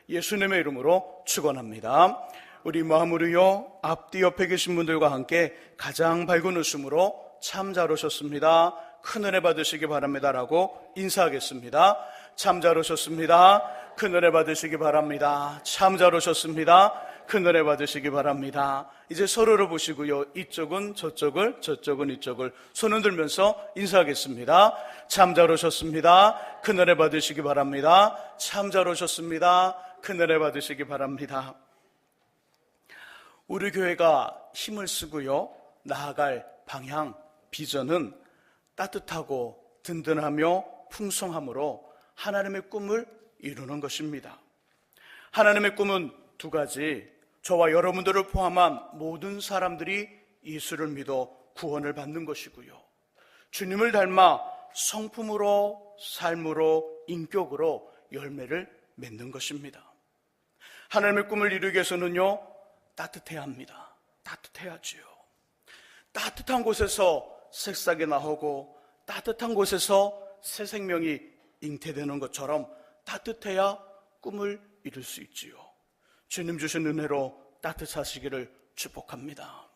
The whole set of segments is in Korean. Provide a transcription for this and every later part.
예수님의 이름으로 축원합니다. 우리 마음으로요, 앞뒤 옆에 계신 분들과 함께 가장 밝은 웃음으로 참 잘 오셨습니다, 큰 은혜 받으시기 바랍니다 라고 인사하겠습니다. 참 잘 오셨습니다, 큰 은혜 받으시기 바랍니다. 참 잘 오셨습니다, 큰 은혜 받으시기 바랍니다. 이제 서로를 보시고요, 이쪽은 저쪽을, 저쪽은 이쪽을 손 흔들면서 인사하겠습니다. 참 잘 오셨습니다, 큰 은혜 받으시기 바랍니다. 참 잘 오셨습니다, 큰 은혜 받으시기 바랍니다. 우리 교회가 힘을 쓰고요, 나아갈 방향, 비전은 따뜻하고 든든하며 풍성함으로 하나님의 꿈을 이루는 것입니다. 하나님의 꿈은 두 가지, 저와 여러분들을 포함한 모든 사람들이 예수를 믿어 구원을 받는 것이고요, 주님을 닮아 성품으로, 삶으로, 인격으로 열매를 맺는 것입니다. 하나님의 꿈을 이루기 위해서는요, 따뜻해야 합니다. 따뜻해야지요. 따뜻한 곳에서 새싹이 나오고 따뜻한 곳에서 새 생명이 잉태되는 것처럼 따뜻해야 꿈을 이룰 수 있지요. 주님 주신 은혜로 따뜻하시기를 축복합니다.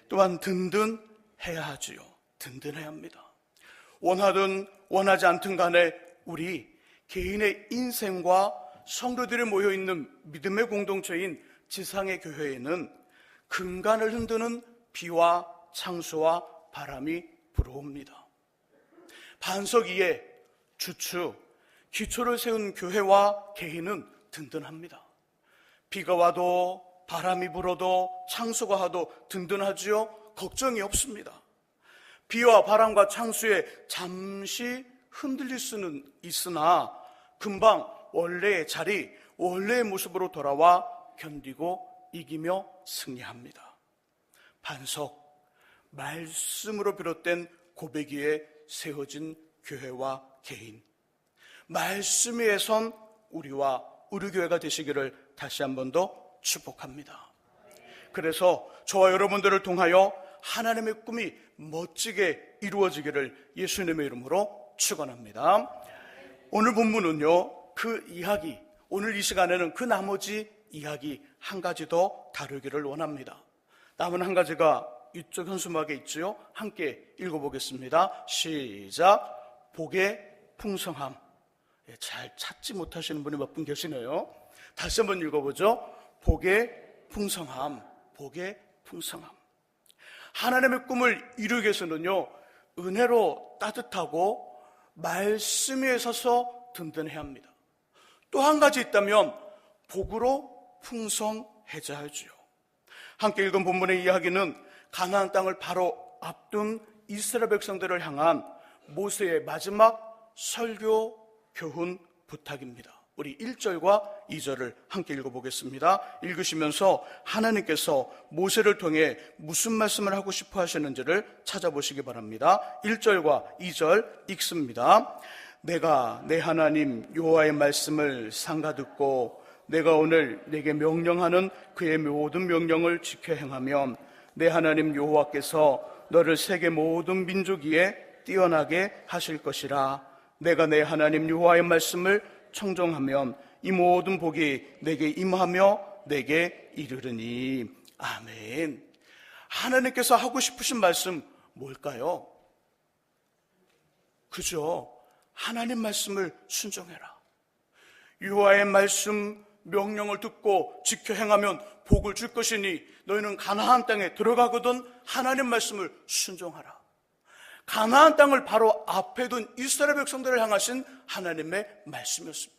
또한 든든해야 하지요. 든든해야 합니다. 원하든 원하지 않든 간에 우리 개인의 인생과 성도들이 모여있는 믿음의 공동체인 지상의 교회에는 근간을 흔드는 비와 창수와 바람이 불어옵니다. 반석 위에 주추, 기초를 세운 교회와 개인은 든든합니다. 비가 와도 바람이 불어도 창수가 와도 든든하지요. 걱정이 없습니다. 비와 바람과 창수에 잠시 흔들릴 수는 있으나 금방 원래의 자리, 원래의 모습으로 돌아와 견디고 이기며 승리합니다. 반석, 말씀으로 비롯된 고백 위에 세워진 교회와 개인, 말씀 위에 선 우리와 우리 교회가 되시기를 다시 한 번 더 축복합니다. 그래서 저와 여러분들을 통하여 하나님의 꿈이 멋지게 이루어지기를 예수님의 이름으로 축원합니다. 오늘 본문은요, 그 이야기, 오늘 이 시간에는 그 나머지 이야기 한 가지 더 다루기를 원합니다. 남은 한 가지가 이쪽 현수막에 있지요. 함께 읽어보겠습니다. 시작. 복의 풍성함. 잘 찾지 못하시는 분이 몇 분 계시네요. 다시 한번 읽어보죠. 복의 풍성함. 복의 풍성함. 하나님의 꿈을 이루기 위해서는요, 은혜로 따뜻하고 말씀 위에 서서 든든해야 합니다. 또 한 가지 있다면 복으로 풍성해져야지요. 함께 읽은 본문의 이야기는 가나안 땅을 바로 앞둔 이스라엘 백성들을 향한 모세의 마지막 설교, 교훈, 부탁입니다. 우리 1절과 2절을 함께 읽어보겠습니다. 읽으시면서 하나님께서 모세를 통해 무슨 말씀을 하고 싶어 하시는지를 찾아보시기 바랍니다. 1절과 2절 읽습니다. 내가 내 하나님 여호와의 말씀을 삼가 듣고 내가 오늘 내게 명령하는 그의 모든 명령을 지켜 행하면 내 하나님 여호와께서 너를 세계 모든 민족 위에 뛰어나게 하실 것이라. 내가 내 하나님 여호와의 말씀을 청종하면 이 모든 복이 내게 임하며 내게 이르르니. 아멘. 하나님께서 하고 싶으신 말씀 뭘까요? 그죠? 하나님 말씀을 순종해라. 여호와의 말씀 명령을 듣고 지켜 행하면 복을 줄 것이니 너희는 가나안 땅에 들어가거든 하나님 말씀을 순종하라. 가나안 땅을 바로 앞에 둔 이스라엘 백성들을 향하신 하나님의 말씀이었습니다.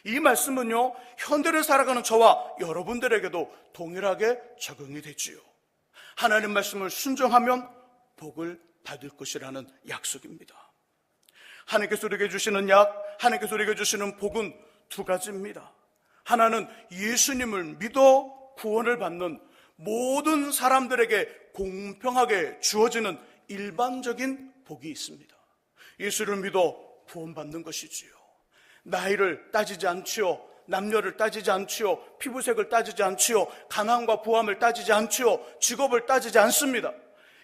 이 말씀은요, 현대를 살아가는 저와 여러분들에게도 동일하게 적용이 되지요. 하나님 말씀을 순종하면 복을 받을 것이라는 약속입니다. 하나님께서 우리에게 주시는 약, 하나님께서 우리에게 주시는 복은 두 가지입니다. 하나는 예수님을 믿어 구원을 받는 모든 사람들에게 공평하게 주어지는 일반적인 복이 있습니다. 예수를 믿어 구원받는 것이지요. 나이를 따지지 않지요. 남녀를 따지지 않지요. 피부색을 따지지 않지요. 가난과 부함을 따지지 않지요. 직업을 따지지 않습니다.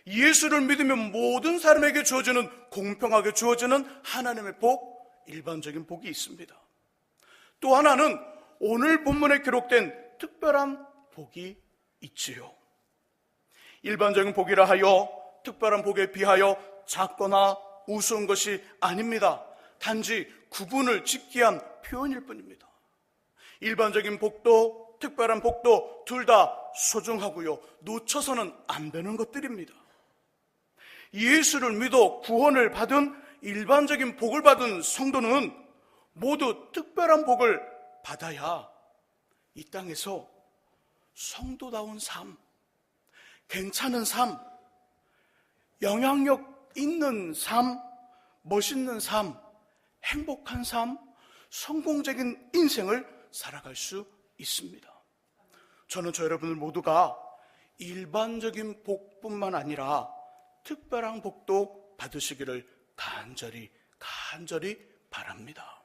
예수를 믿으면 모든 사람에게 주어지는, 공평하게 주어지는 하나님의 복, 일반적인 복이 있습니다. 또 하나는 오늘 본문에 기록된 특별한 복이 있지요. 일반적인 복이라 하여 특별한 복에 비하여 작거나 우스운 것이 아닙니다. 단지 구분을 짓기 위한 표현일 뿐입니다. 일반적인 복도 특별한 복도 둘 다 소중하고요, 놓쳐서는 안 되는 것들입니다. 예수를 믿어 구원을 받은 일반적인 복을 받은 성도는 모두 특별한 복을 받아야 이 땅에서 성도다운 삶, 괜찮은 삶, 영향력 있는 삶, 멋있는 삶, 행복한 삶, 성공적인 인생을 살아갈 수 있습니다. 저는 저 여러분들 모두가 일반적인 복뿐만 아니라 특별한 복도 받으시기를 간절히 바랍니다.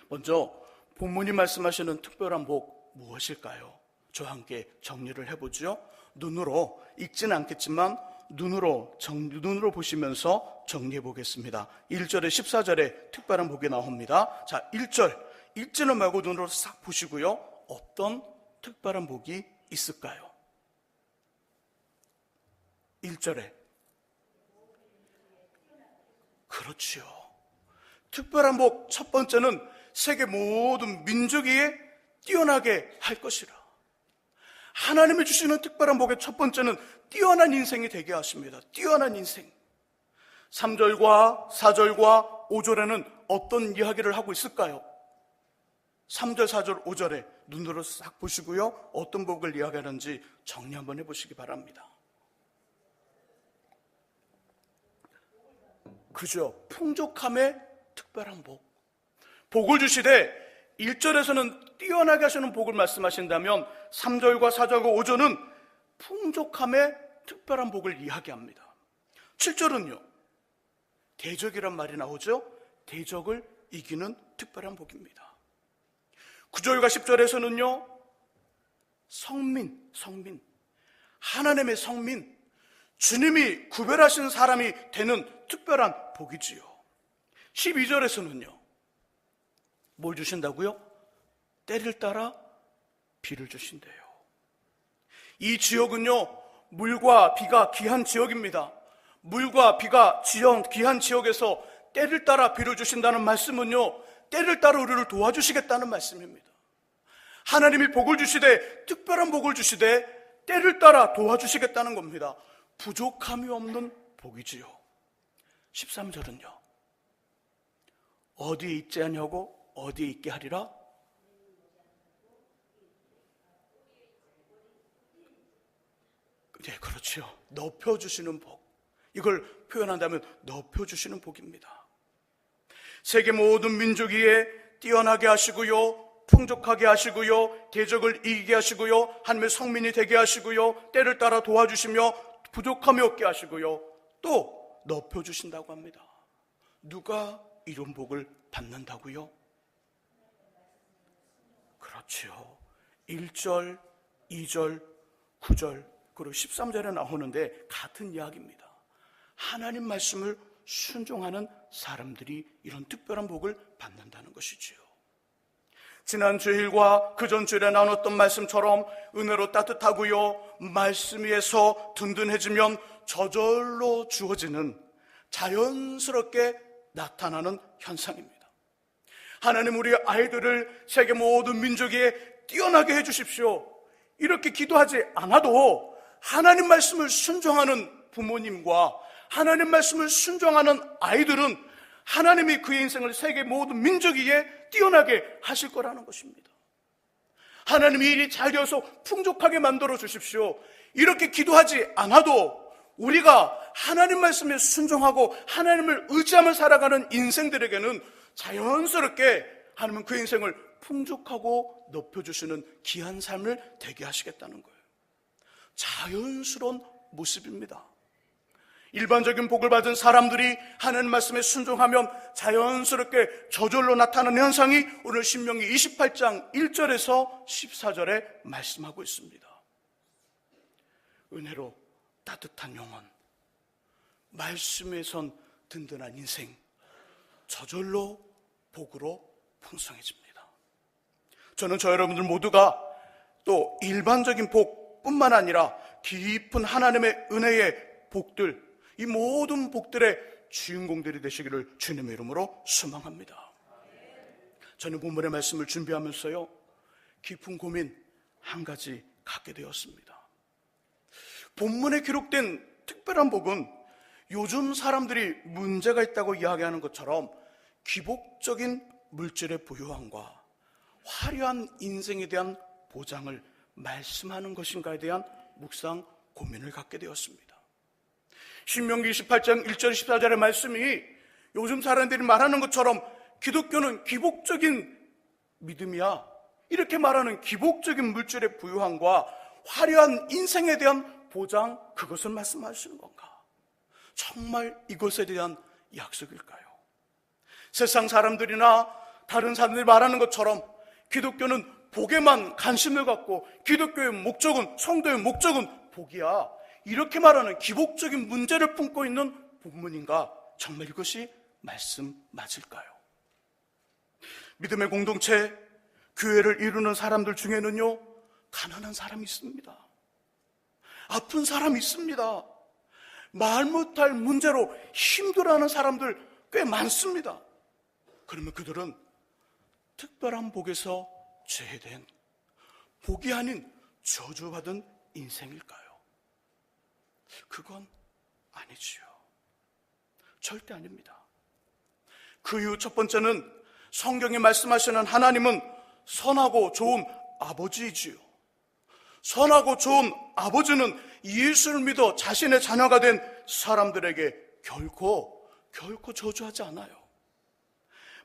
먼저 본문이 말씀하시는 특별한 복 무엇일까요? 저와 함께 정리를 해보죠. 눈으로, 읽지는 않겠지만 눈으로 보시면서 정리해 보겠습니다. 1절에 14절에 특별한 복이 나옵니다. 자, 1절 읽지는 말고 눈으로 싹 보시고요. 어떤 특별한 복이 있을까요? 1절에 그렇지요. 특별한 복 첫 번째는 세계 모든 민족 위에 뛰어나게 할 것이라. 하나님이 주시는 특별한 복의 첫 번째는 뛰어난 인생이 되게 하십니다. 뛰어난 인생. 3절과 4절과 5절에는 어떤 이야기를 하고 있을까요? 3절, 4절, 5절에 눈으로 싹 보시고요. 어떤 복을 이야기하는지 정리 한번 해보시기 바랍니다. 그죠? 풍족함의 특별한 복. 복을 주시되 1절에서는 뛰어나게 하시는 복을 말씀하신다면 3절과 4절과 5절은 풍족함의 특별한 복을 이야기합니다. 7절은요, 대적이란 말이 나오죠. 대적을 이기는 특별한 복입니다. 9절과 10절에서는요, 성민, 하나님의 성민, 주님이 구별하신 사람이 되는 특별한 복이지요. 12절에서는요, 뭘 주신다고요? 때를 따라 비를 주신대요. 이 지역은요, 물과 비가 귀한 지역입니다. 물과 비가 귀한 지역에서 때를 따라 비를 주신다는 말씀은요, 때를 따라 우리를 도와주시겠다는 말씀입니다. 하나님이 복을 주시되, 특별한 복을 주시되 때를 따라 도와주시겠다는 겁니다. 부족함이 없는 복이지요. 13절은요, 어디에 있지 않냐고 어디에 있게 하리라? 네, 그렇죠. 높여주시는 복. 이걸 표현한다면 높여주시는 복입니다. 세계 모든 민족 위에 뛰어나게 하시고요, 풍족하게 하시고요, 대적을 이기게 하시고요, 하나님의 성민이 되게 하시고요, 때를 따라 도와주시며 부족함이 없게 하시고요, 또 높여주신다고 합니다. 누가 이런 복을 받는다고요? 그렇죠. 1절, 2절, 9절, 그리고 13절에 나오는데 같은 이야기입니다. 하나님 말씀을 순종하는 사람들이 이런 특별한 복을 받는다는 것이지요. 지난 주일과 그 전 주일에 나눴던 말씀처럼 은혜로 따뜻하고요, 말씀 위에서 든든해지면 저절로 주어지는, 자연스럽게 나타나는 현상입니다. 하나님, 우리 아이들을 세계 모든 민족에 뛰어나게 해주십시오. 이렇게 기도하지 않아도 하나님 말씀을 순종하는 부모님과 하나님 말씀을 순종하는 아이들은 하나님이 그의 인생을 세계 모든 민족 위에 뛰어나게 하실 거라는 것입니다. 하나님이 일이 잘 되어서 풍족하게 만들어 주십시오. 이렇게 기도하지 않아도 우리가 하나님 말씀에 순종하고 하나님을 의지하며 살아가는 인생들에게는 자연스럽게 하나님은 그 인생을 풍족하고 높여주시는 귀한 삶을 되게 하시겠다는 거예요. 자연스러운 모습입니다. 일반적인 복을 받은 사람들이 하나님 말씀에 순종하면 자연스럽게 저절로 나타나는 현상이 오늘 신명기 28장 1절에서 14절에 말씀하고 있습니다. 은혜로 따뜻한 영혼, 말씀에 선 든든한 인생, 저절로 복으로 풍성해집니다. 저는 저 여러분들 모두가 또 일반적인 복뿐만 아니라 깊은 하나님의 은혜의 복들, 이 모든 복들의 주인공들이 되시기를 주님의 이름으로 소망합니다. 저는 본문의 말씀을 준비하면서요, 깊은 고민 한 가지 갖게 되었습니다. 본문에 기록된 특별한 복은 요즘 사람들이 문제가 있다고 이야기하는 것처럼 기복적인 물질의 부유함과 화려한 인생에 대한 보장을 말씀하는 것인가에 대한 묵상 고민을 갖게 되었습니다. 신명기 28장 1절 14절의 말씀이 요즘 사람들이 말하는 것처럼 기독교는 기복적인 믿음이야, 이렇게 말하는 기복적인 물질의 부유함과 화려한 인생에 대한 보장, 그것을 말씀하시는 건가? 정말 이것에 대한 약속일까요? 세상 사람들이나 다른 사람들이 말하는 것처럼 기독교는 복에만 관심을 갖고 기독교의 목적은, 성도의 목적은 복이야, 이렇게 말하는 기복적인 문제를 품고 있는 본문인가? 정말 이것이 말씀 맞을까요? 믿음의 공동체, 교회를 이루는 사람들 중에는요, 가난한 사람이 있습니다. 아픈 사람이 있습니다. 말 못할 문제로 힘들어하는 사람들 꽤 많습니다. 그러면 그들은 특별한 복에서 제외된, 복이 아닌 저주받은 인생일까요? 그건 아니지요. 절대 아닙니다. 그 이유 첫 번째는 성경이 말씀하시는 하나님은 선하고 좋은 아버지이지요. 선하고 좋은 아버지는 예수를 믿어 자신의 자녀가 된 사람들에게 결코 저주하지 않아요.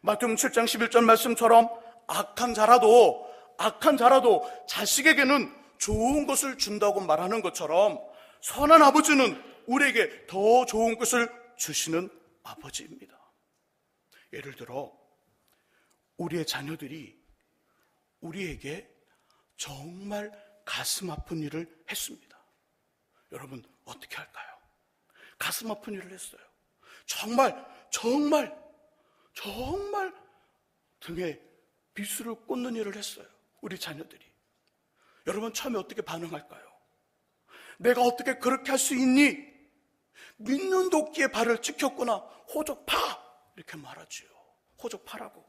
마태복음 7장 11절 말씀처럼 악한 자라도 자식에게는 좋은 것을 준다고 말하는 것처럼 선한 아버지는 우리에게 더 좋은 것을 주시는 아버지입니다. 예를 들어 우리의 자녀들이 우리에게 정말 가슴 아픈 일을 했습니다. 여러분 어떻게 할까요? 가슴 아픈 일을 했어요. 정말 등에 비수를 꽂는 일을 했어요. 우리 자녀들이. 여러분 처음에 어떻게 반응할까요? 내가 어떻게 그렇게 할 수 있니? 믿는 도끼에 발을 찍혔구나. 호적파! 이렇게 말하지요. 호적파라고.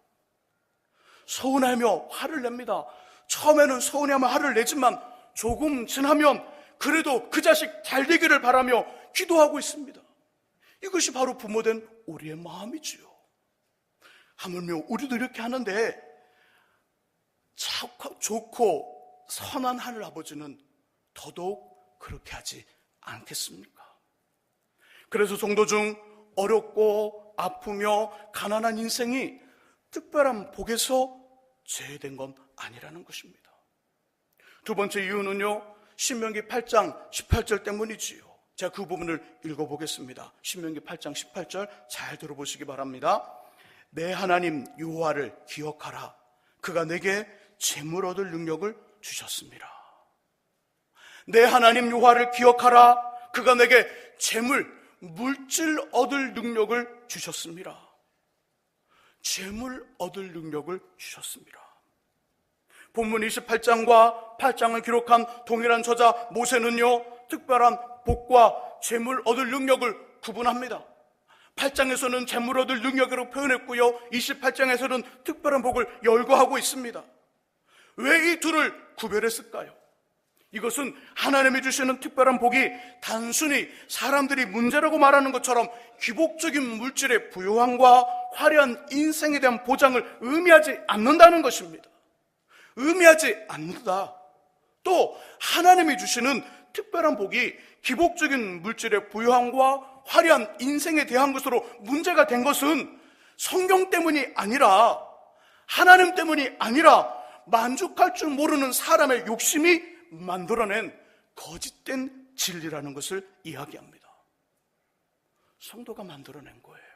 서운하며 화를 냅니다. 처음에는 서운해하며 화를 내지만 조금 지나면 그래도 그 자식 잘 되기를 바라며 기도하고 있습니다. 이것이 바로 부모된 우리의 마음이지요. 하물며 우리도 이렇게 하는데 좋고 선한 하늘 아버지는 더더욱 그렇게 하지 않겠습니까? 그래서 성도 중 어렵고 아프며 가난한 인생이 특별한 복에서 제외된 건 아니라는 것입니다. 두 번째 이유는요, 신명기 8장 18절 때문이지요. 제가 그 부분을 읽어보겠습니다. 신명기 8장 18절 잘 들어보시기 바랍니다. 내 하나님 여호와를 기억하라. 그가 내게 재물 얻을 능력을 주셨습니다. 내 하나님 여호와를 기억하라. 그가 내게 재물, 물질 얻을 능력을 주셨습니다. 재물 얻을 능력을 주셨습니다. 본문 28장과 8장을 기록한 동일한 저자 모세는요, 특별한 복과 재물 얻을 능력을 구분합니다. 8장에서는 재물 얻을 능력으로 표현했고요, 28장에서는 특별한 복을 열거하고 있습니다. 왜 이 둘을 구별했을까요? 이것은 하나님이 주시는 특별한 복이 단순히 사람들이 문제라고 말하는 것처럼 기복적인 물질의 부유함과 화려한 인생에 대한 보장을 의미하지 않는다는 것입니다. 의미하지 않는다. 또 하나님이 주시는 특별한 복이 기복적인 물질의 부유함과 화려한 인생에 대한 것으로 문제가 된 것은 성경 때문이 아니라, 하나님 때문이 아니라 만족할 줄 모르는 사람의 욕심이 만들어낸 거짓된 진리라는 것을 이야기합니다. 성도가 만들어낸 거예요.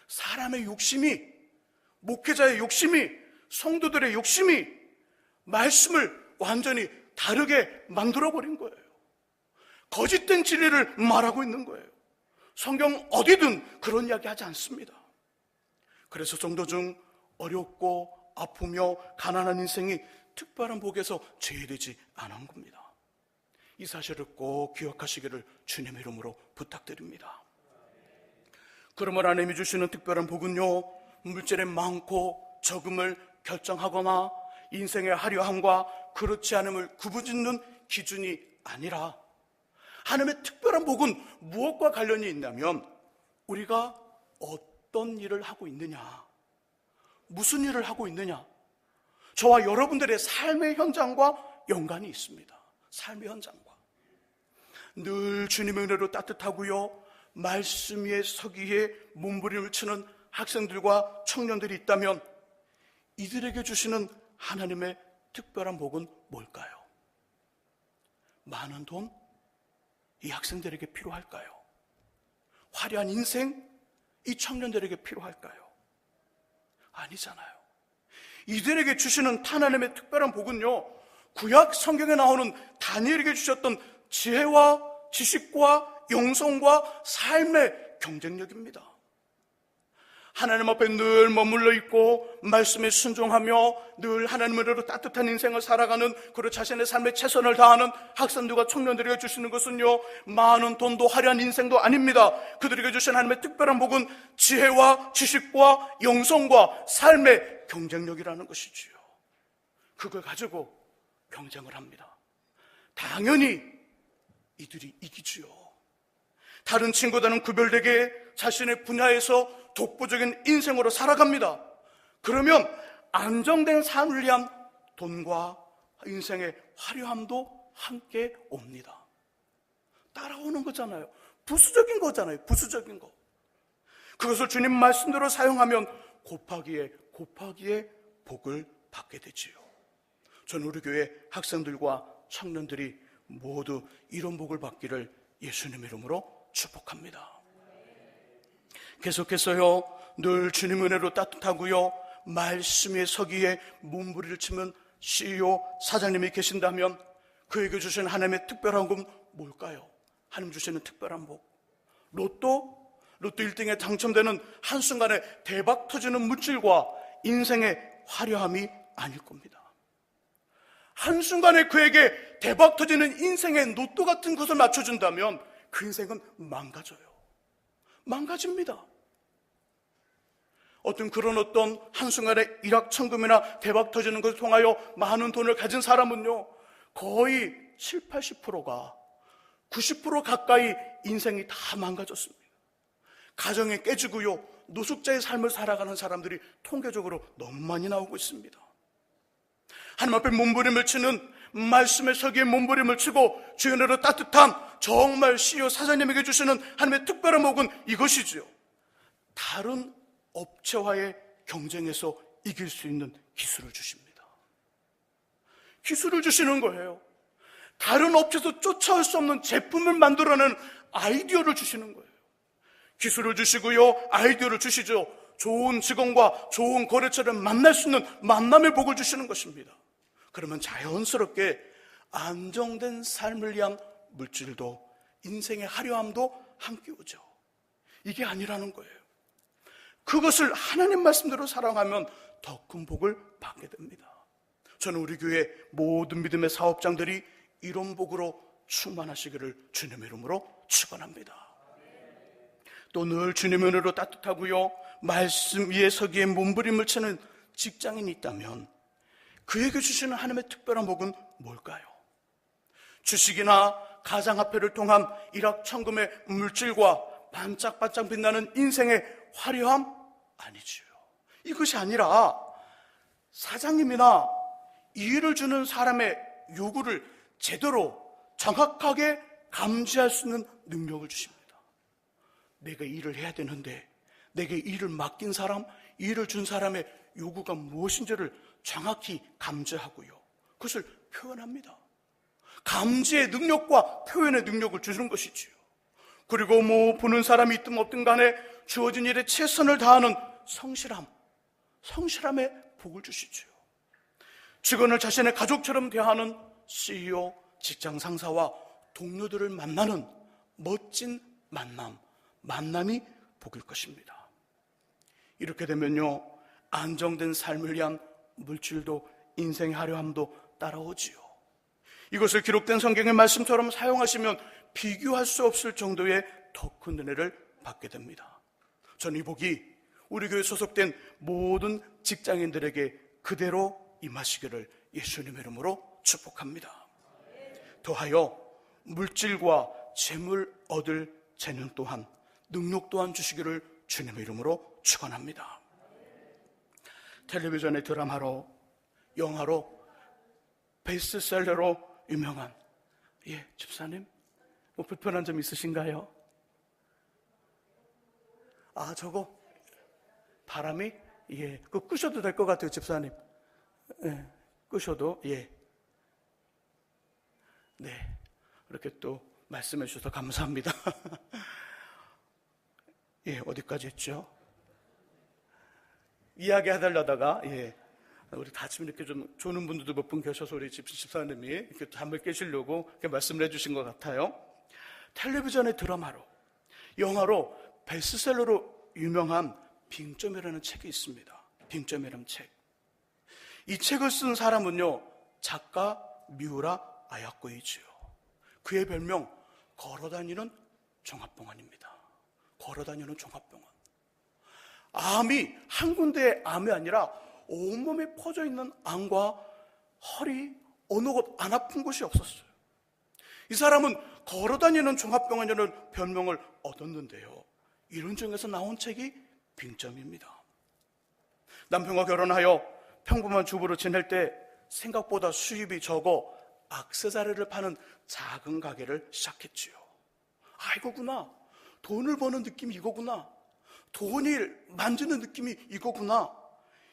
사람의 욕심이, 목회자의 욕심이, 성도들의 욕심이 말씀을 완전히 다르게 만들어버린 거예요. 거짓된 진리를 말하고 있는 거예요. 성경 어디든 그런 이야기 하지 않습니다. 그래서 성도 중 어렵고 아프며 가난한 인생이 특별한 복에서 제외되지 않은 겁니다. 이 사실을 꼭 기억하시기를 주님의 이름으로 부탁드립니다. 그러므로 하나님이 주시는 특별한 복은요, 물질의 많고 적음을 결정하거나 인생의 화려함과 그렇지 않음을 구분짓는 기준이 아니라, 하나님의 특별한 복은 무엇과 관련이 있냐면 우리가 어떤 일을 하고 있느냐, 무슨 일을 하고 있느냐, 저와 여러분들의 삶의 현장과 연관이 있습니다. 삶의 현장과. 늘 주님의 은혜로 따뜻하고요, 말씀 위에 서기 위해 몸부림을 치는 학생들과 청년들이 있다면 이들에게 주시는 하나님의 특별한 복은 뭘까요? 많은 돈? 이 학생들에게 필요할까요? 화려한 인생? 이 청년들에게 필요할까요? 아니잖아요. 이들에게 주시는 하나님의 특별한 복은요, 구약 성경에 나오는 다니엘에게 주셨던 지혜와 지식과 영성과 삶의 경쟁력입니다. 하나님 앞에 늘 머물러 있고 말씀에 순종하며 늘 하나님의 은혜로 따뜻한 인생을 살아가는, 그리고 자신의 삶에 최선을 다하는 학생들과 청년들에게 주시는 것은요, 많은 돈도 화려한 인생도 아닙니다. 그들에게 주신 하나님의 특별한 복은 지혜와 지식과 영성과 삶의 경쟁력이라는 것이지요. 그걸 가지고 경쟁을 합니다. 당연히 이들이 이기지요. 다른 친구들은 구별되게 자신의 분야에서 독보적인 인생으로 살아갑니다. 그러면 안정된 삶을 위한 돈과 인생의 화려함도 함께 옵니다. 따라오는 거잖아요. 부수적인 거잖아요. 부수적인 거. 그것을 주님 말씀대로 사용하면 곱하기에 복을 받게 되지요. 저는 우리 교회 학생들과 청년들이 모두 이런 복을 받기를 예수님의 이름으로 축복합니다. 계속해서요, 늘 주님 은혜로 따뜻하고요, 말씀 위에 서기에 몸부림을 치면 CEO 사장님이 계신다면 그에게 주신 하나님의 특별한 건 뭘까요? 하나님 주시는 특별한 복. 로또 1등에 당첨되는 한순간에 대박 터지는 물질과 인생의 화려함이 아닐 겁니다. 한순간에 그에게 대박 터지는 인생의 로또 같은 것을 맞춰준다면 그 인생은 망가져요. 망가집니다. 어떤 한순간에 일확천금이나 대박 터지는 것을 통하여 많은 돈을 가진 사람은요, 거의 7, 80%가 90% 가까이 인생이 다 망가졌습니다. 가정이 깨지고요, 노숙자의 삶을 살아가는 사람들이 통계적으로 너무 많이 나오고 있습니다. 하나님 앞에 몸부림을 치는, 말씀의 서기에 몸부림을 치고 주의 은혜로 따뜻한 정말 CEO 사장님에게 주시는 하나님의 특별한 복은 이것이지요. 다른 업체와의 경쟁에서 이길 수 있는 기술을 주십니다. 기술을 주시는 거예요. 다른 업체에서 쫓아올 수 없는 제품을 만들어내는 아이디어를 주시는 거예요. 기술을 주시고요, 아이디어를 주시죠. 좋은 직원과 좋은 거래처를 만날 수 있는 만남의 복을 주시는 것입니다. 그러면 자연스럽게 안정된 삶을 위한 물질도, 인생의 화려함도 함께 오죠. 이게 아니라는 거예요. 그것을 하나님 말씀대로 살아가면 더 큰 복을 받게 됩니다. 저는 우리 교회 모든 믿음의 사업장들이 이런 복으로 충만하시기를 주님의 이름으로 축원합니다. 또 늘 주님의 은혜로 따뜻하고요, 말씀 위에 서기에 몸부림을 치는 직장인이 있다면 그에게 주시는 하나님의 특별한 복은 뭘까요? 주식이나 가상화폐를 통한 일확천금의 물질과 반짝반짝 빛나는 인생의 화려함? 아니지요. 이것이 아니라 사장님이나 일을 주는 사람의 요구를 제대로 정확하게 감지할 수 있는 능력을 주십니다. 내가 일을 해야 되는데 내게 일을 맡긴 사람, 일을 준 사람의 요구가 무엇인지를 정확히 감지하고요, 그것을 표현합니다. 감지의 능력과 표현의 능력을 주시는 것이지요. 그리고 보는 사람이 있든 없든 간에 주어진 일에 최선을 다하는 성실함의 복을 주시지요. 직원을 자신의 가족처럼 대하는 CEO, 직장 상사와 동료들을 만나는 멋진 만남이 복일 것입니다. 이렇게 되면요, 안정된 삶을 위한 물질도 인생의 화려함도 따라오지요. 이것을 기록된 성경의 말씀처럼 사용하시면 비교할 수 없을 정도의 더 큰 은혜를 받게 됩니다. 저는 이 복이 우리 교회 소속된 모든 직장인들에게 그대로 임하시기를 예수님의 이름으로 축복합니다. 더하여 물질과 재물 얻을 재능 또한 능력 또한 주시기를 주님의 이름으로 축원합니다. 텔레비전의 드라마로, 영화로, 베스트셀러로 유명한 집사님, 뭐 불편한 점 있으신가요? 저거 바람이 그거 끄셔도 될 것 같아요, 집사님. 끄셔도 네, 이렇게 또 말씀해 주셔서 감사합니다. 어디까지 했죠? 이야기 해달라다가 우리 다짐 이렇게 좀 조는 분들도 몇 분 계셔서 우리 집사님이 이렇게 잠을 깨시려고 이렇게 말씀을 해주신 것 같아요. 텔레비전의 드라마로, 영화로, 베스트셀러로 유명한 빙점이라는 책이 있습니다. 빙점이라는 책. 이 책을 쓴 사람은요, 작가 미우라 아야코이지요. 그의 별명 걸어다니는 종합병원입니다. 걸어다니는 종합병원. 암이 한 군데의 암이 아니라 온몸에 퍼져 있는 암과 허리 어느 곳 안 아픈 곳이 없었어요. 이 사람은 걸어다니는 종합병원이라는 별명을 얻었는데요, 이런 중에서 나온 책이 빙점입니다. 남편과 결혼하여 평범한 주부로 지낼 때 생각보다 수입이 적어 액세서리를 파는 작은 가게를 시작했지요. 이거구나. 돈을 버는 느낌이 이거구나. 돈을 만지는 느낌이 이거구나.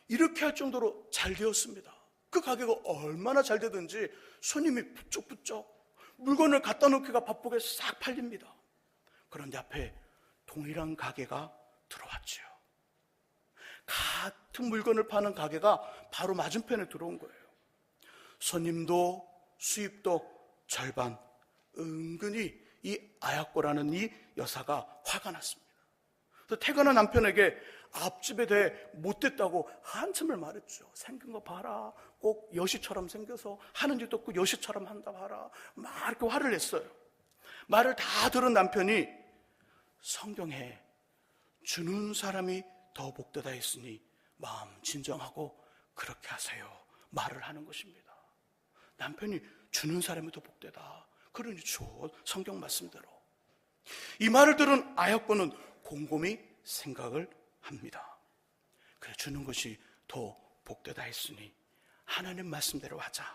이렇게 할 정도로 잘 되었습니다. 그 가게가 얼마나 잘 되든지 손님이 부쩍부쩍 물건을 갖다 놓기가 바쁘게 싹 팔립니다. 그런데 앞에 동일한 가게가 들어왔지요. 같은 물건을 파는 가게가 바로 맞은편에 들어온 거예요. 손님도 수입도 절반. 은근히 이 아야코라는 이 여사가 화가 났습니다. 그래서 퇴근한 남편에게 앞집에 대해 못됐다고 한참을 말했죠. 생긴 거 봐라. 꼭 여시처럼 생겨서 하는 짓도 없고 여시처럼 한다 봐라. 막 이렇게 화를 냈어요. 말을 다 들은 남편이 성경에 주는 사람이 더 복되다 했으니 마음 진정하고 그렇게 하세요. 말을 하는 것입니다. 남편이 주는 사람이 더 복되다. 그러니 줘. 성경 말씀대로. 이 말을 들은 아야코는 곰곰이 생각을 합니다. 그래, 주는 것이 더 복되다 했으니 하나님 말씀대로 하자.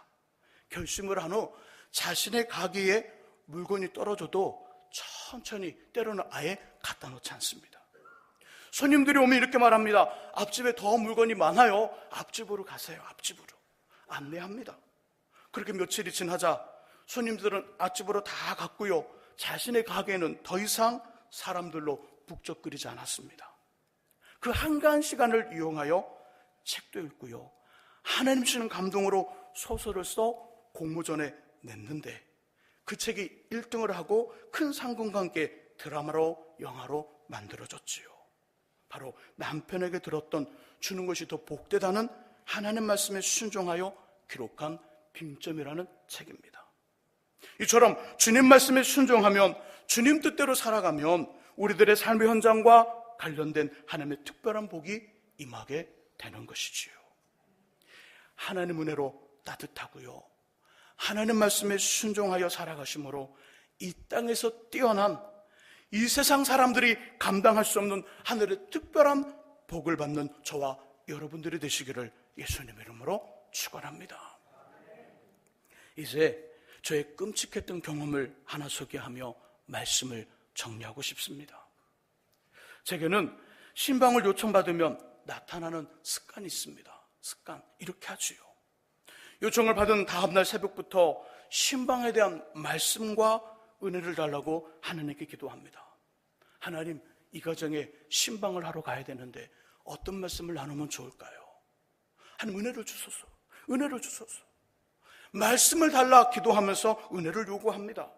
결심을 한 후 자신의 가게에 물건이 떨어져도 천천히, 때로는 아예 갖다 놓지 않습니다. 손님들이 오면 이렇게 말합니다. 앞집에 더 물건이 많아요. 앞집으로 가세요. 앞집으로. 안내합니다. 그렇게 며칠이 지나자 손님들은 앞집으로 다 갔고요. 자신의 가게는 더 이상 사람들로 북적거리지 않았습니다. 그 한가한 시간을 이용하여 책도 읽고요. 하나님 주시는 감동으로 소설을 써 공모전에 냈는데 그 책이 1등을 하고 큰 상금과 함께 드라마로, 영화로 만들어졌지요. 바로 남편에게 들었던 주는 것이 더 복되다는 하나님 말씀에 순종하여 기록한 빙점이라는 책입니다. 이처럼 주님 말씀에 순종하면, 주님 뜻대로 살아가면 우리들의 삶의 현장과 관련된 하나님의 특별한 복이 임하게 되는 것이지요. 하나님 은혜로 따뜻하고요, 하나님 말씀에 순종하여 살아가심으로 이 땅에서 뛰어난, 이 세상 사람들이 감당할 수 없는 하늘의 특별한 복을 받는 저와 여러분들이 되시기를 예수님의 이름으로 축원합니다. 이제 저의 끔찍했던 경험을 하나 소개하며 말씀을 정리하고 싶습니다. 제게는 신방을 요청받으면 나타나는 습관이 있습니다. 습관, 이렇게 하지요. 요청을 받은 다음날 새벽부터 신방에 대한 말씀과 은혜를 달라고 하나님께 기도합니다. 하나님, 이 가정에 신방을 하러 가야 되는데 어떤 말씀을 나누면 좋을까요? 하나님, 은혜를 주소서. 은혜를 주소서. 말씀을 달라 기도하면서 은혜를 요구합니다.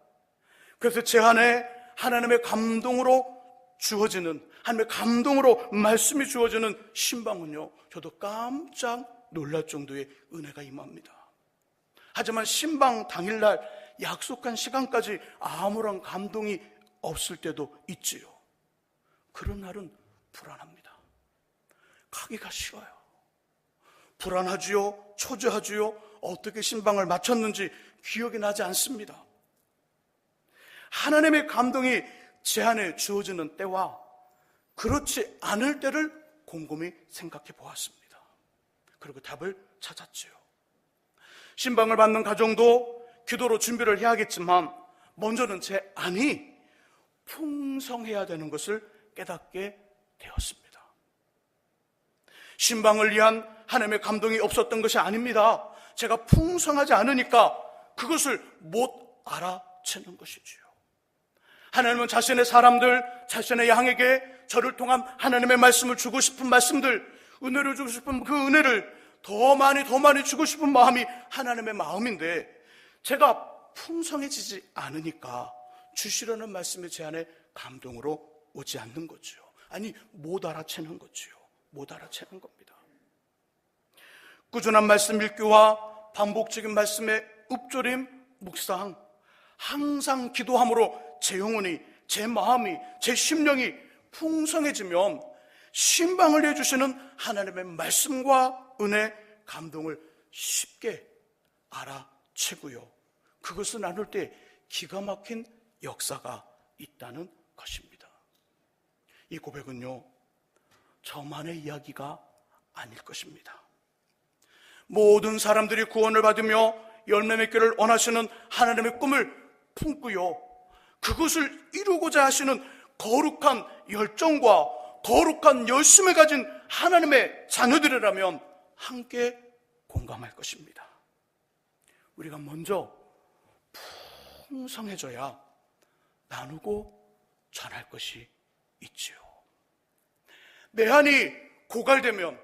그래서 제 안에 하나님의 감동으로 주어지는, 하나님의 감동으로 말씀이 주어지는 신방은요, 저도 깜짝 놀랄 정도의 은혜가 임합니다. 하지만 신방 당일날 약속한 시간까지 아무런 감동이 없을 때도 있지요. 그런 날은 불안합니다. 가기가 싫어요. 불안하지요, 초조하지요. 어떻게 신방을 마쳤는지 기억이 나지 않습니다. 하나님의 감동이 제 안에 주어지는 때와 그렇지 않을 때를 곰곰이 생각해 보았습니다. 그리고 답을 찾았지요. 신방을 받는 가정도 기도로 준비를 해야겠지만 먼저는 제 안이 풍성해야 되는 것을 깨닫게 되었습니다. 신방을 위한 하나님의 감동이 없었던 것이 아닙니다. 제가 풍성하지 않으니까 그것을 못 알아채는 것이지요. 하나님은 자신의 사람들, 자신의 양에게 저를 통한 하나님의 말씀을 주고 싶은 말씀들, 은혜를 주고 싶은 그 은혜를 더 많이 주고 싶은 마음이 하나님의 마음인데 제가 풍성해지지 않으니까 주시려는 말씀이 제 안에 감동으로 오지 않는 거죠. 아니, 못 알아채는 거지요. 못 알아채는 겁니다. 꾸준한 말씀 읽기와 반복적인 말씀의 읊조림, 묵상, 항상 기도함으로 제 영혼이, 제 마음이, 제 심령이 풍성해지면 신방을 해주시는 하나님의 말씀과 은혜, 감동을 쉽게 알아채고요. 그것을 나눌 때 기가 막힌 역사가 있다는 것입니다. 이 고백은요, 저만의 이야기가 아닐 것입니다. 모든 사람들이 구원을 받으며 열매 맺기를 원하시는 하나님의 꿈을 품고요, 그것을 이루고자 하시는 거룩한 열정과 거룩한 열심을 가진 하나님의 자녀들이라면 함께 공감할 것입니다. 우리가 먼저 풍성해져야 나누고 전할 것이 있지요. 내 안이 고갈되면,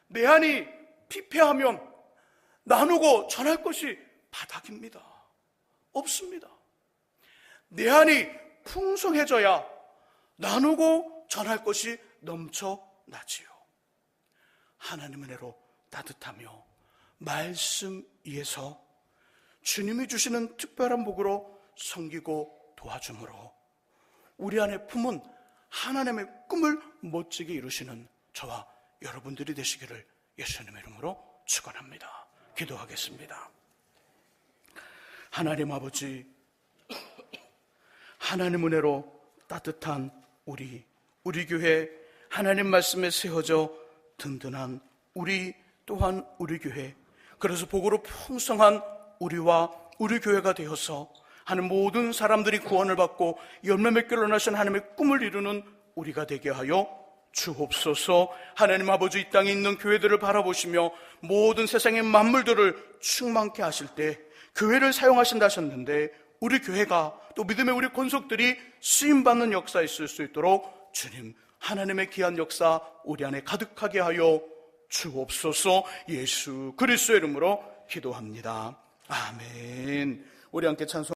내 안이 피폐하면 나누고 전할 것이 바닥입니다. 없습니다. 내 안이 풍성해져야 나누고 전할 것이 넘쳐나지요. 하나님의 은혜로 따뜻하며 말씀 위에서 주님이 주시는 특별한 복으로 섬기고 도와줌으로 우리 안에 품은 하나님의 꿈을 멋지게 이루시는 저와 여러분들이 되시기를 예수님의 이름으로 축원합니다. 기도하겠습니다. 하나님 아버지, 하나님 은혜로 따뜻한 우리 교회, 하나님 말씀에 세워져 든든한 우리 또한 우리 교회, 그래서 복으로 풍성한 우리와 우리 교회가 되어서 하는 모든 사람들이 구원을 받고 열매 맺기를 원하시는 하나님의 꿈을 이루는 우리가 되게 하여 주옵소서. 하나님 아버지, 이 땅에 있는 교회들을 바라보시며 모든 세상의 만물들을 충만케 하실 때 교회를 사용하신다 하셨는데, 우리 교회가 또 믿음의 우리 권속들이 쓰임받는 역사에 있을 수 있도록 주님, 하나님의 귀한 역사 우리 안에 가득하게 하여 주옵소서. 예수 그리스도의 이름으로 기도합니다. 아멘. 우리 함께 찬송